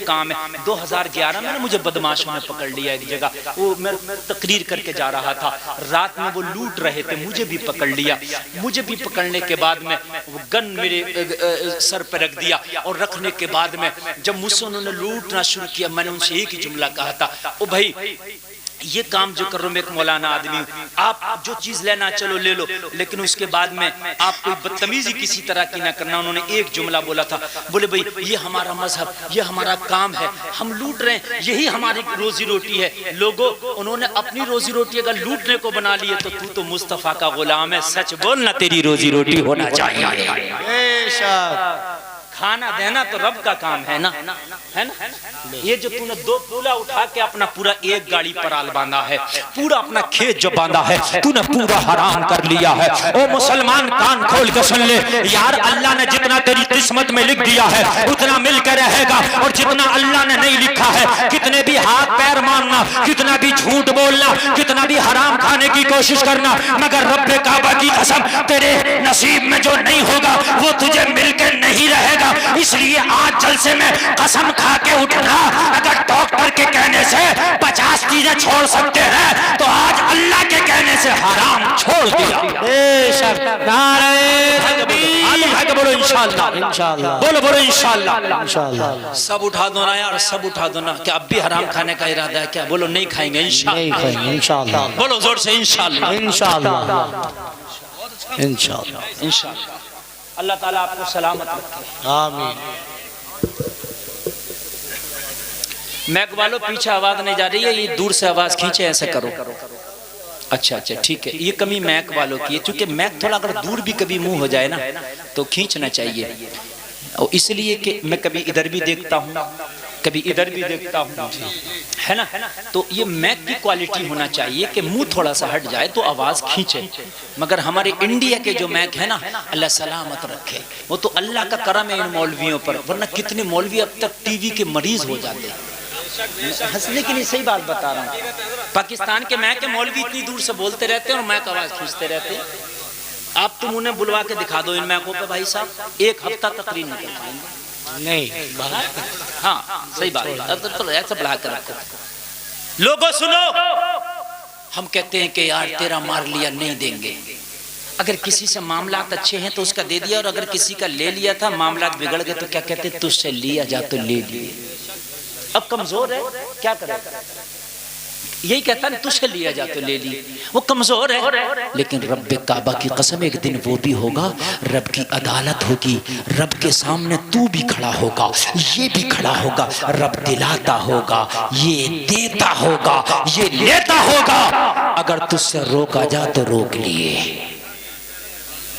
کام ہے۔ 2011 میں مجھے بدماشوں نے پکڑ لیا ایک جگہ، وہ میں تقریر کر کے جا رہا تھا، رات میں وہ لوٹ رہے تھے، مجھے بھی پکڑ لیا۔ مجھے بھی پکڑنے کے بعد میں وہ گن میرے سر پہ رکھ دیا، اور رکھنے کے بعد میں جب مجھ سے انہوں نے لوٹنا شروع کیا، میں نے ان سے ایک ہی جملہ کہا تھا، او بھائی یہ کام جو کر رہا ہوں میں ایک مولانا آدمی ہوں، آپ جو چیز لینا چلو لے لو، لیکن اس کے بعد میں آپ کوئی بدتمیزی کسی طرح کی نہ کرنا۔ انہوں نے ایک جملہ بولا تھا، بولے بھائی یہ ہمارا مذہب، یہ ہمارا کام ہے، ہم لوٹ رہے ہیں، یہی ہماری روزی روٹی ہے۔ لوگوں انہوں نے اپنی روزی روٹی اگر لوٹنے کو بنا لی ہے تو تو مصطفیٰ کا غلام ہے، سچ بولنا تیری روزی روٹی ہونا چاہیے۔ بے شک کھانا دینا تو رب کا کام ہے نا، ہے نا؟ یہ جو تو نے دو پولا اٹھا کے اپنا پورا ایک گاڑی پر آل باندھا ہے، پورا اپنا کھیت جو باندھا ہے تو نے پورا حرام کر لیا ہے۔ او مسلمان کان کھول کے سن لے، یار اللہ نے جتنا تیری قسمت میں لکھ دیا ہے اتنا مل کے رہے گا، اور جتنا اللہ نے نہیں لکھا ہے، کتنے بھی ہاتھ پیر مارنا، کتنا بھی جھوٹ بولنا، کتنا بھی حرام کھانے کی کوشش کرنا، مگر رب کعبہ کی قسم تیرے نصیب میں جو نہیں ہوگا وہ تجھے مل کے نہیں رہے گا۔ اس لیے آج جلسے میں قسم کھا کے اٹھنا، اگر ڈاکٹر کے کہنے سے 50 چیزیں چھوڑ سکتے ہیں تو آج اللہ کے کہنے سے حرام چھوڑ دیا۔ بے شک نعرہ تکبیر، بولو انشاءاللہ، انشاءاللہ، بولو بولو انشاءاللہ، انشاءاللہ۔ سب اٹھا دو نا یار، سب اٹھا دو نا۔ کیا اب بھی حرام کھانے کا ارادہ ہے کیا؟ بولو نہیں کھائیں گے نہیں انشاءاللہ، کھائیں گے انشاءاللہ، بولو زور سے انشاءاللہ، انشاءاللہ، انشاءاللہ، انشاءاللہ۔ اللہ تعالیٰ آپ کو سلامت رکھے، آمین۔ میک والو پیچھے آواز نہیں جا رہی ہے، یہ دور سے آواز کھینچے، ایسے کرو۔ اچھا اچھا ٹھیک ہے، یہ کمی میک والوں کی ہے، چونکہ میک تھوڑا اگر دور بھی کبھی منہ ہو جائے نا تو کھینچنا چاہیے، اور اس لیے کہ میں کبھی ادھر بھی دیکھتا ہوں کبھی ادھر بھی دیکھتا ہوں، ہے نا؟ تو یہ میک کی کوالٹی ہونا چاہیے کہ منہ تھوڑا سا ہٹ جائے تو آواز کھینچے، مگر ہمارے انڈیا کے جو میک ہے نا، اللہ سلامت رکھے، وہ تو اللہ کا کرم ہے ان مولویوں پر، ورنہ کتنے مولوی اب تک ٹی وی کے مریض ہو جاتے ہیں۔ ہنسنے کی نہیں، صحیح بات بتا رہا ہوں، پاکستان کے میک کے مولوی اتنی دور سے بولتے رہتے ہیں اور میک آواز کھینچتے رہتے ہیں۔ آپ تم انہیں بلوا کے دکھا دو ان میکوں پہ بھائی صاحب، ایک ہفتہ تقریر نہیں کر پائیں گے۔ نہیں، ہاں صحیح بات ہے، ایسا بڑھا کر رکھو۔ لوگوں سنو، ہم کہتے ہیں کہ یار تیرا مار لیا نہیں دیں گے، اگر کسی سے معاملات اچھے ہیں تو اس کا دے دیا، اور اگر کسی کا لے لیا تھا معاملات بگڑ گئے تو کیا کہتے ہیں تجھ سے لیا جا تو لے لیے، اب کمزور ہے کیا کرے، یہی کہتا ہے تجھ سے لیا جا تو لے لی، وہ کمزور ہے۔ لیکن رب کعبہ کی قسم ایک دن وہ بھی ہوگا، رب کی عدالت ہوگی، رب کے سامنے تو بھی کھڑا ہوگا، یہ بھی کھڑا ہوگا، رب دلاتا ہوگا، یہ دیتا ہوگا، یہ لیتا ہوگا، اگر تجھ سے روکا جا تو روک لیے۔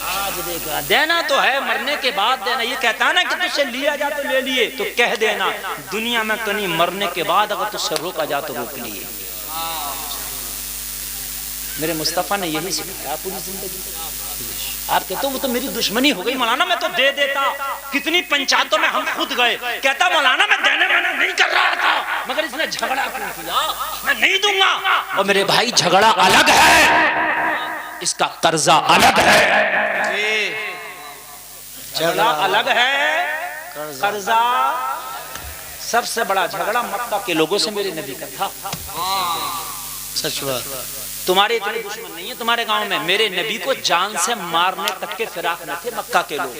آج دیکھا دینا تو ہے، مرنے کے بعد دینا، یہ کہتا ہے نا کہ تجھ سے لیا جا تو لے لیے، تو کہہ دینا دنیا میں تو نہیں، مرنے کے بعد اگر تجھ سے روکا جا تو روک لیے۔ میرے مصطفیٰ نے یہی سکھایا پوری زندگی۔ آپ کہتے وہ تو میری دشمنی ہو گئی مولانا، میں تو دے دیتا، کتنی پنچایتوں میں ہم خود گئے، کہتا مولانا میں دینے میں نہیں کر رہا تھا، مگر اس نے جھگڑا کیوں کیا، میں نہیں دوں گا۔ اور میرے بھائی جھگڑا الگ ہے، اس کا قرضہ الگ ہے، جھگڑا الگ ہے، قرضہ۔ سب سے بڑا جھگڑا مکہ کے لوگوں سے میرے نبی کا تھا، سچ بات۔ تمہارے اتنے دشمن نہیں ہیں تمہارے گاؤں میں، میرے نبی کو جان سے مارنے تک کے فراق نہ تھے مکہ کے لوگ۔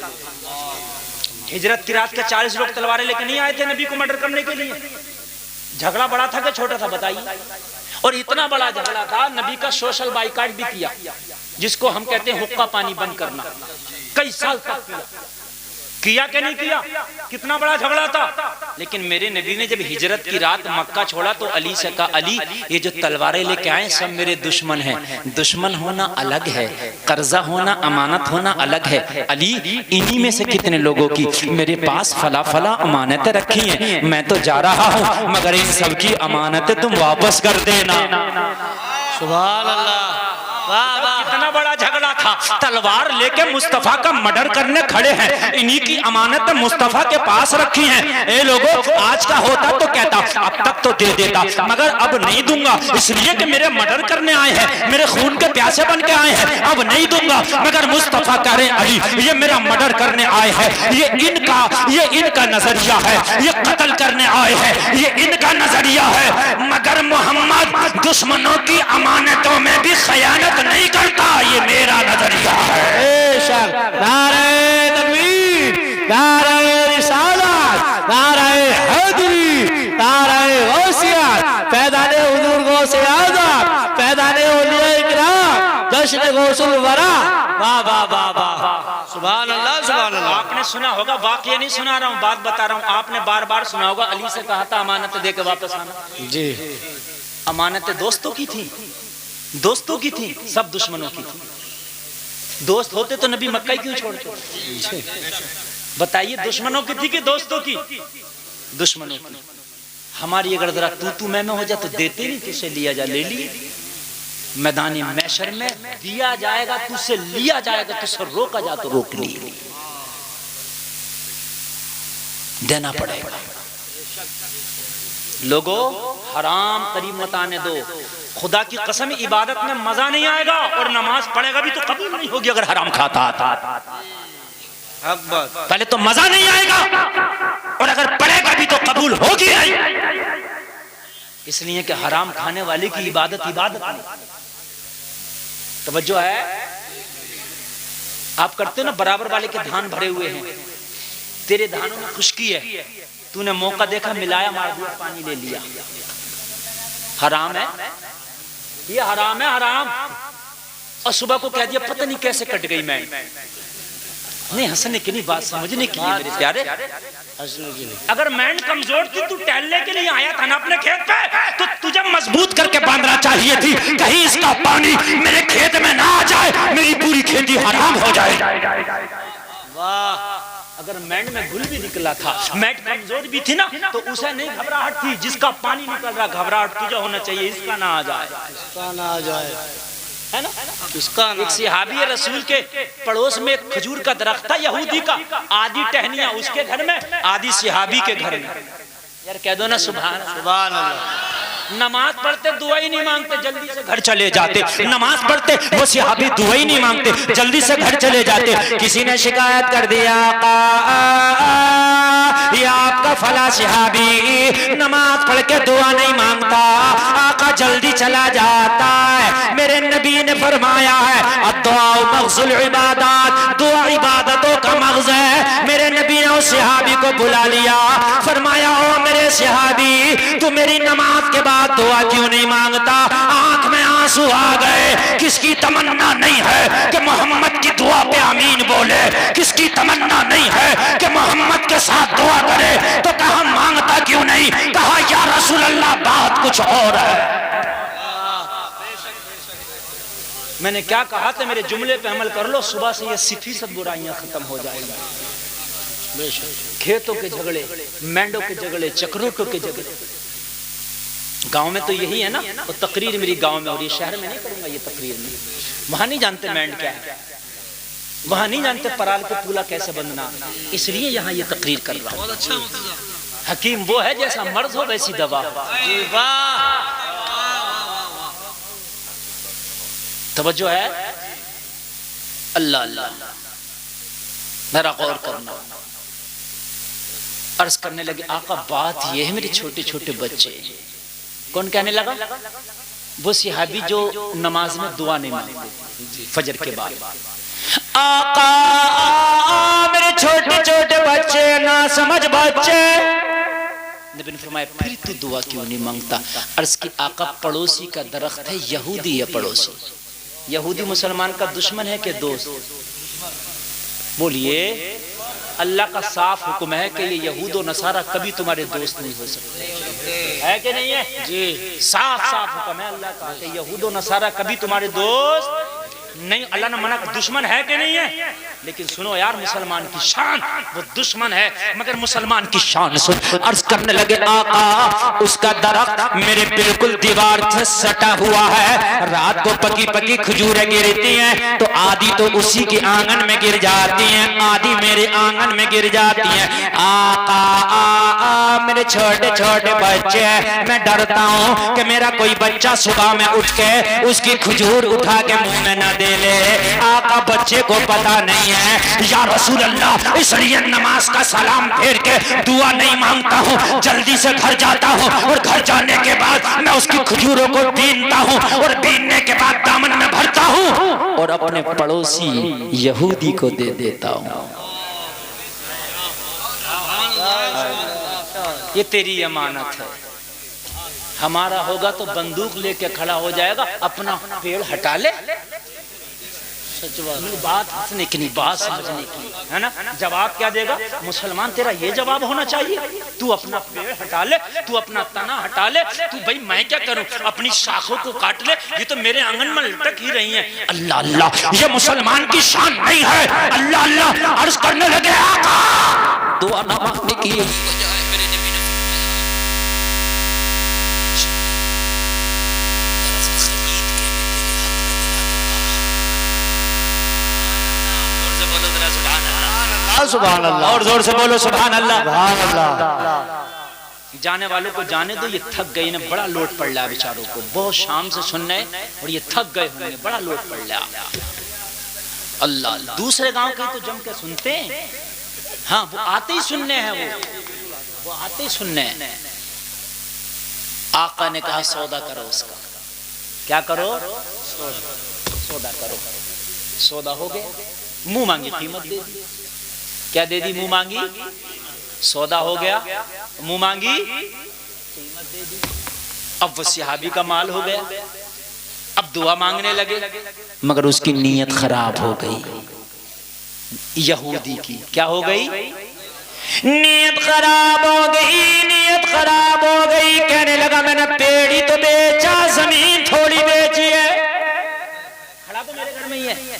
ہجرت کی رات کے 40 لوگ تلواریں لے کے نہیں آئے تھے نبی کو مرڈر کرنے کے لیے۔ جھگڑا بڑا تھا کہ چھوٹا تھا بتائیے؟ اور اتنا بڑا جھگڑا تھا نبی کا سوشل بائیکاٹ بھی کیا، جس کو ہم کہتے ہیں حقہ پانی بند کرنا، کئی سال تک کیا کہ نہیں کیا؟ کتنا بڑا جھگڑا تھا۔ لیکن میرے نبی نے جب ہجرت کی رات مکہ چھوڑا تو علی سے کہا علی یہ جو تلواریں لے کے آئے سب میرے دشمن ہیں، دشمن ہونا الگ ہے، قرضہ ہونا امانت ہونا الگ ہے، علی انہی میں سے کتنے لوگوں کی میرے پاس فلا فلا امانتیں رکھی ہیں، میں تو جا رہا ہوں مگر ان سب کی امانتیں تم واپس کر دینا۔ سبحان اللہ، واہ واہ، کتنا بڑا جھگڑا تھا تلوار لے کے مصطفیٰ کا مرڈر کرنے کھڑے ہیں, انہی کی امانت مصطفیٰ کے پاس رکھی ہیں. اے لوگوں, آج کا ہوتا تو کہتا اب تک تو دے دیتا, مگر اب نہیں دوں گا, اس لیے کہ میرے مرڈر کرنے آئے ہیں, میرے خون کے پیاسے بن کے آئے ہیں, اب نہیں دوں گا. مگر مصطفیٰ کہہ رہے علی یہ میرا مرڈر کرنے آئے ہیں, یہ ان کا نظریہ ہے, یہ قتل کرنے آئے ہیں, یہ ان کا نظریہ ہے. مگر محمد دشمنوں کی امانتوں میں بھی خیانت نہیں کرتا, یہ میرا نظریہ ہے. بے شک. نعرہ تکبیر, نعرہ رسالت, نعرہ حیدری, نعرہ غوثیت, پیدان حضور غوث اعظم, پیدان اولیاء کرام, جشن غوث الورا. واہ واہ واہ واہ, سبحان اللہ سبحان اللہ. آپ نے سنا ہوگا, واقعہ نہیں سنا رہا ہوں, بات بتا رہا ہوں, آپ نے بار بار سنا ہوگا علی سے کہا تھا امانت دے کے واپس آنا. جی, امانتیں دوستوں کی تھی, دوستوں کی تھی, سب دشمنوں کی تھی. دوست ہوتے تو نبی مکہ کیوں چھوڑتے؟ بتائیے دشمنوں کی تھی کہ دوستوں کی؟ دشمنوں کی. ہماری اگر ذرا تو میں ہو جائے تو دیتے نہیں, تجھ سے لیا جا, لے لیے. میدان محشر میں دیا جائے گا, تجھ سے لیا جائے گا, تجھ سے روکا جا تو روک لیے, دینا پڑے گا. لوگوں حرام قریب مت آنے دو. خدا کی قسم عبادت میں مزہ نہیں آئے گا, اور نماز پڑھے گا بھی تو قبول نہیں ہوگی اگر حرام کھاتا تھا. پہلے تو مزہ نہیں آئے گا, اور اگر پڑھے گا بھی تو قبول ہوگی نہیں. اس لیے کہ حرام کھانے والے کی عبادت نہیں. توجہ ہے, آپ کرتے ہو نا برابر والے کے دھان بھرے ہوئے ہیں, تیرے دھانوں میں خشکی ہے, تو نے موقع دیکھا ملایا, مار دیا, پانی لے لیا. حرام ہے, یہ حرام ہے, حرام. اور صبح کو کہہ دیا پتہ نہیں کیسے کٹ گئی میں. نہیں, ہنسنے کی نہیں, بات سمجھنے کی ہے میرے پیارے. اگر مینڈ کمزور تھی, تو ٹہلنے کے لیے آیا تھا نا اپنے کھیت پہ, تو تجھے مضبوط کر کے باندھنا چاہیے تھی, کہیں اس کا پانی میرے کھیت میں نہ آ جائے, میری پوری کھیتی حرام ہو جائے. واہ, اگر مینڈ میں گل بھی نکلا تھا, مینڈ کمزور بھی تھی نا, تو اسے نہیں گھبراہٹ تھی. جس کا پانی نکل رہا, گھبراہٹ تجھے ہونا چاہیے اس کا نہ آ جائے, اس کا نہ آ جائے, ہے نا. ایک صحابی رسول کے پڑوس میں ایک کھجور کا درخت تھا یہودی کا, آدھی ٹہنیاں اس کے گھر میں, آدھی صحابی کے گھر میں. یار کہہ دو نا سبحان اللہ. نماز پڑھتے دعا ہی نہیں مانگتے, جلدی سے گھر چلے جاتے. نماز پڑھتے وہ صحابی دعا ہی نہیں مانگتے, جلدی سے گھر چلے جاتے. کسی نے شکایت کر دیا, یہ آپ کا فلاں صحابی نماز پڑھ کے دعا نہیں مانگتا, آقا جلدی چلا جاتا ہے. میرے نبی نے فرمایا ہے الدعاء مغز العبادات, دعا عبادتوں کا مغز ہے. میرے نبی نے اس صحابی کو بلا لیا, فرمایا او میرے صحابی, تو میری نماز کے بعد دعا کیوں نہیں مانگتا؟ آنکھ میں آنسو آ گئے. کس کی تمنا نہیں ہے کہ محمد کی دعا پہ آمین بولے؟ کس کی تمنا نہیں ہے کہ محمد کے ساتھ دعا کرے؟ تو کہا مانگتا کیوں نہیں؟ کہا یا رسول اللہ بات کچھ اور ہے. میں نے کیا کہا تھا, میرے جملے پہ عمل کر لو, صبح سے یہ 80% برائیاں ختم ہو جائیں گی. کھیتوں کے جھگڑے, مینڈوں کے جھگڑے, چکروٹوں کے جھگڑے. گاؤں میں تو یہی ہے نا, وہ تقریر میری گاؤں میں, اور یہ شہر میں نہیں کروں گا یہ تقریر میں. وہاں نہیں جانتے مینڈ کیا ہے, وہاں نہیں جانتے پرال کو پولا کیسے بندنا, اس لیے یہاں یہ تقریر کر رہا ہوں. حکیم وہ ہے جیسا مرض ہو ویسی دوا. توجہ ہے, اللہ اللہ, میرا غور کرنا. عرض کرنے لگے آقا بات یہ ہے, میرے چھوٹے چھوٹے بچے. کون کہنے لگا؟ وہ صحابی جو نماز میں دعا نہیں مانگتے فجر کے بعد. آقا میرے چھوٹے چھوٹے بچے, نہ سمجھ بچے. نبی نے فرمایا پھر تو دعا کیوں نہیں مانگتا؟ عرض کی آقا پڑوسی کا درخت ہے, یہودی ہے پڑوسی. یہودی مسلمان کا دشمن ہے کہ دوست؟ بولیے. اللہ کا صاف حکم ہے کہ یہ یہود و نصارہ کبھی تمہارے دوست نہیں ہو سکتے, ہے کہ نہیں ہے؟ جی, صاف صاف حکم ہے اللہ کا کہ یہود و نصارہ کبھی تمہارے دوست نہیں اللہ نے منع دشمن ہے کہ نہیں ہے؟ لیکن سنو یار مسلمان کی شان، وہ دشمن ہے مگر مسلمان کی شان سن۔ عرض کرنے لگے آقا اس کا درخت میرے بالکل دیوار سے سٹا ہوا ہے، رات کو پکی پکی کھجوریں گرتی ہیں تو آدھی تو اسی کے آنگن میں گر جاتی ہیں، آدھی میرے آنگن میں گر جاتی ہیں۔ آقا میرے چھوٹے چھوٹے بچے ہیں، میں ڈرتا ہوں کہ میرا کوئی بچہ صبح میں اٹھ کے اس کی کھجور اٹھا کے منہ میں نہ دے لے۔ آقا بچے کو پتا نہیں ہے۔ یا رسول اللہ اس لیے نماز کا سلام پھیر کے دعا نہیں مانگتا ہوں، جلدی سے گھر جاتا ہوں اور گھر جانے کے بعد میں اس کی کھجوروں کو بینتا ہوں اور بیننے کے بعد دامن میں بھرتا ہوں اور اپنے پڑوسی یہودی کو دے دیتا ہوں۔ یہ تیری امانت ہے، ہمارا ہوگا تو بندوق لے کے کھڑا ہو جائے گا، اپنا پیڑ ہٹا لے۔ بات ہنسنے کی نہیں، بات سمجھنے کی ہے نا۔ جواب کیا دے گا مسلمان؟ تیرا یہ جواب ہونا چاہیے، تو اپنا پیڑ ہٹا لے، تو اپنا تنا ہٹا لے، تو بھائی میں کیا کروں، اپنی شاخوں کو کاٹ لے، یہ تو میرے آنگن میں لٹک ہی رہی ہیں۔ اللہ اللہ، یہ مسلمان کی شان نہیں ہے۔ اللہ اللہ عرض کرنے لگے آقا دعا نہ مانگنے کی سبحان اللہ، اور زور سے بولو سبحان اللہ۔ سبحان اللہ۔ جانے والوں کو جانے دو، یہ تھک گئے، انہیں بڑا لوٹ پڑ رہا ہے بیچاروں کو، بہت شام سے سننے اور یہ تھک گئے ہوں گے، بڑا لوٹ پڑ رہا۔ اللہ دوسرے گاؤں کے تو جم کے سنتے ہیں، ہاں وہ آتے ہی سننے ہیں، وہ آتے ہی سننے ہیں۔ آقا نے کہا سودا کرو اس کا، کیا کرو؟ سودا کرو۔ سودا ہو گیا، منہ مانگی قیمت دے دی۔ کیا دے دی؟ منہ مانگی، سودا ہو گیا، منہ مانگی قیمت دے دی۔ اب وہ صحابی کا مال ہو گیا، اب دعا مانگنے لگے مگر اس کی نیت خراب ہو گئی، یہودی کی کیا ہو گئی؟ نیت خراب ہو گئی، نیت خراب ہو گئی۔ کہنے لگا میں نے پیڑی تو بیچا، زمین تھوڑی بیچی ہے، کھڑا تو میرے گھر میں ہی ہے۔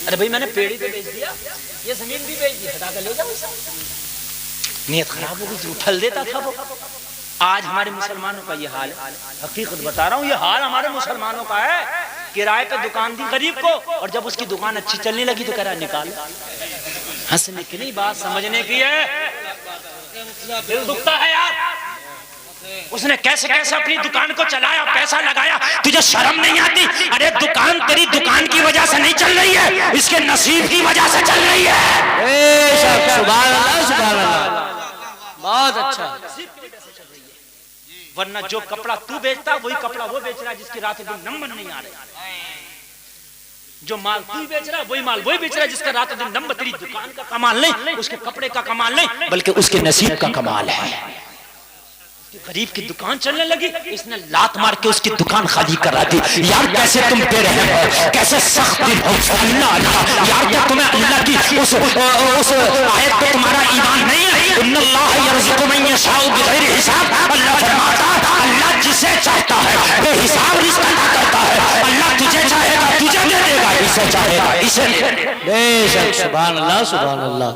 ارے بھائی میں نے پیڑی تو بیچ دیا، یہ زمین بھی بیچ دی، ہٹا کر لے جاؤ۔ نیت خراب ہو گئی، جو پھل دیتا تھا وہ۔ آج ہمارے مسلمانوں کا یہ حال ہے، حقیقت بتا رہا ہوں، یہ حال ہمارے مسلمانوں کا ہے۔ کرائے پہ دکان دی غریب کو، اور جب اس کی دکان اچھی چلنے لگی تو کہہ رہا نکال۔ ہنسنے کی نہیں، بات سمجھنے کی ہے۔ دل دکھتا ہے یار، اس نے کیسے کیسے اپنی دکان کو چلایا، پیسہ لگایا، تجھے شرم نہیں آتی؟ ارے دکان تیری دکان کی وجہ سے نہیں چل رہی ہے، اس کے نصیب کی وجہ سے چل رہی ہے۔ سبحان اللہ، سبحان اللہ، بہت اچھا۔ ورنہ جو کپڑا تو بیچتا وہی کپڑا وہ بیچ رہا ہے جس کی رات دن نمبر نہیں آ رہے۔ جو مال تو بیچ رہا ہے وہی مال وہی بیچ رہا ہے جس کا رات دن نمبر۔ تیری دکان کا کمال نہیں، اس کے کپڑے کا کمال نہیں، بلکہ اس کے نصیب کا کمال ہے۔ غریب کی دکان چلنے لگی، اس نے لات مار کے اس کی دکان خالی کرا دی۔ یار کیسے تم بے رحم ہو، کیسے سخت دل ہو۔ اللہ اللہ، یار کیا تمہیں اللہ کی اس آیت پہ تمہارا ایمان نہیں ہے؟ ان اللہ یرزق من یشاء بغیر حساب۔ اللہ فرماتا اللہ جسے چاہتا ہے بے حساب رزق عطا کرتا ہے۔ اللہ تجھے چاہے گا تجھے دے دے گا، اسے چاہے گا اسے دے دے گا۔ بے شک، سبحان اللہ، سبحان اللہ۔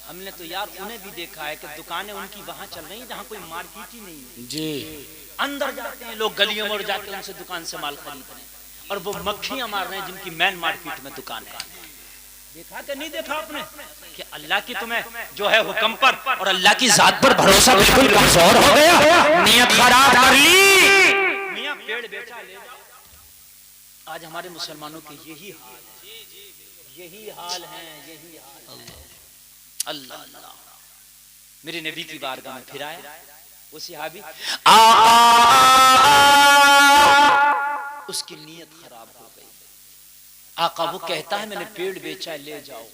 ہم نے تو یار انہیں بھی دیکھا ہے کہ دکانیں ان کی وہاں چل رہی ہیں جہاں کوئی مارکیٹ ہی نہیں ہے جی، اندر جاتے ہیں لوگ گلیوں میں اور جا کے ان سے دکان سے مال خرید رہے ہیں، اور وہ مکھیاں مار رہے ہیں جن کی مین مارکیٹ میں دکان ہے۔ دیکھا کہ نہیں دیکھا آپ نے کہ اللہ کی تمہیں جو ہے حکم پر اور اللہ کی ذات پر بھروسہ بالکل کمزور ہو گیا، نیت خراب کر لی، میاں پیڑ بیچا لے جاؤ۔ آج ہمارے مسلمانوں کے یہی حال ہے، یہی حال ہے، یہی حال ہے۔ اللہ اللہ، میرے نبی کی بارگاہ میں پھر آیا وہ صحابی، اس کی نیت خراب ہو گئی۔ آقا وہ کہتا ہے میں نے پیڑ بیچا ہے لے جاؤ،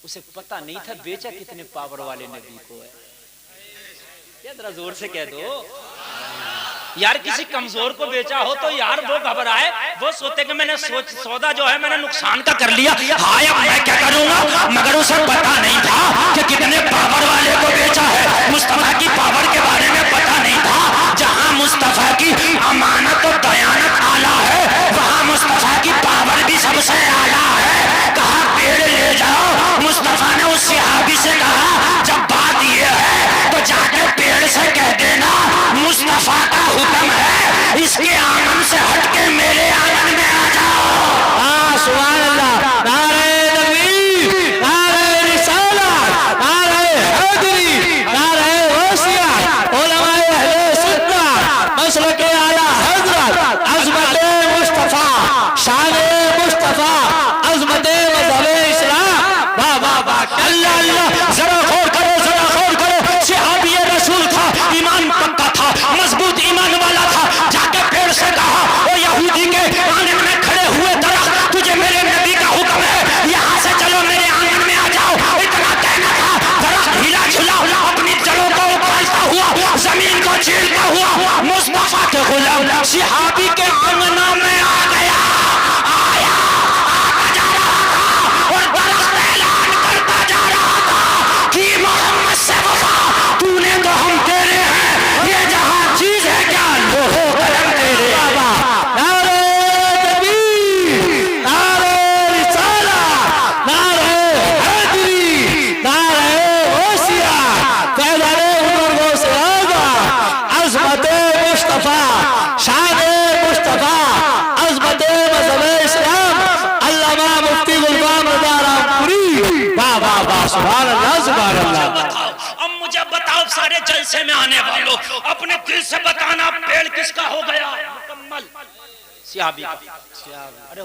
اسے پتہ نہیں تھا بیچا کتنے پاور والے نبی کو ہے۔ یہ ذرا زور سے کہہ دو یار، کسی کمزور کو بیچا ہو تو یار وہ گھبرائے، وہ سوچتے کہ میں نے سودا جو ہے میں نے نقصان کا کر لیا، ہائے اب میں کیا کروں گا، مگر اسے پتا نہیں تھا کہ کتنے پاور والے کو بیچا ہے۔ مصطفیٰ کی پاور کے بارے میں پتا نہیں تھا۔ جہاں مصطفیٰ کی امانت و دیانت اعلیٰ ہے وہاں مصطفیٰ سے کہا جب بات یہ ہے تو جا کے پیڑ سے کہہ دینا مصطفیٰ کا حکم ہے اس کے آنگن سے ہٹ کے میرے آنگن میں آ جاؤ. سبحان اللہ. نعرہ تکبیر، نعرہ رسالت، نعرہ حیدری، نعرہ غوثیہ. علماء اہل سنت مسلک اعلی حضرت عظمت مصطفیٰ، شان مصطفیٰ، عظمت مذہب اسلام. واہ واہ واہ، اللہ اللہ. ذرا غور کرو، ذرا غور کرو. صحابی رسول تھا، ایمان پکا تھا، مضبوط ایمان والا تھا. جا کے پیڑ سے کہا او یہودی کے آنگن میں کھڑے ہوئے درخت، تجھے میرے نبی کا حکم ہے یہاں سے چلو میرے آنگن میں آ جاؤ. اتنا کہنا تھا درخت ہلا جھلا اپنی جڑوں کو اکھاڑتا ہوا زمین کو چیرتا ہوا مصطفیٰ کے غلام صحابی کے آنگنوں میں آ گیا. آیا آتا جا رہا تھا اور درخت اعلان کرتا جا رہا تھا کہ محمد سے وفا تو نے تو ہم تیرے ہیں، یہ جہاں چیز ہے کیا لوہو قلم تیرے. نعرہ تکبیر، نعرہ رسالت، نعرہ حیدری، نعرہ غوثیہ. فیضان حضور غوث اعظم، عظمت مصطفیٰ، شان مصطفیٰ، عظمت مذہب اسلام. علامہ مفتی غلام رضا رامپوری. واہ واہ واہ، سبحان اللہ سبحان اللہ. اب مجھے بتاؤ سارے جلسے میں آنے والوں، اپنے دل سے بتانا پیڑ کس کا ہو گیا مکمل؟ صحابی کا. ارے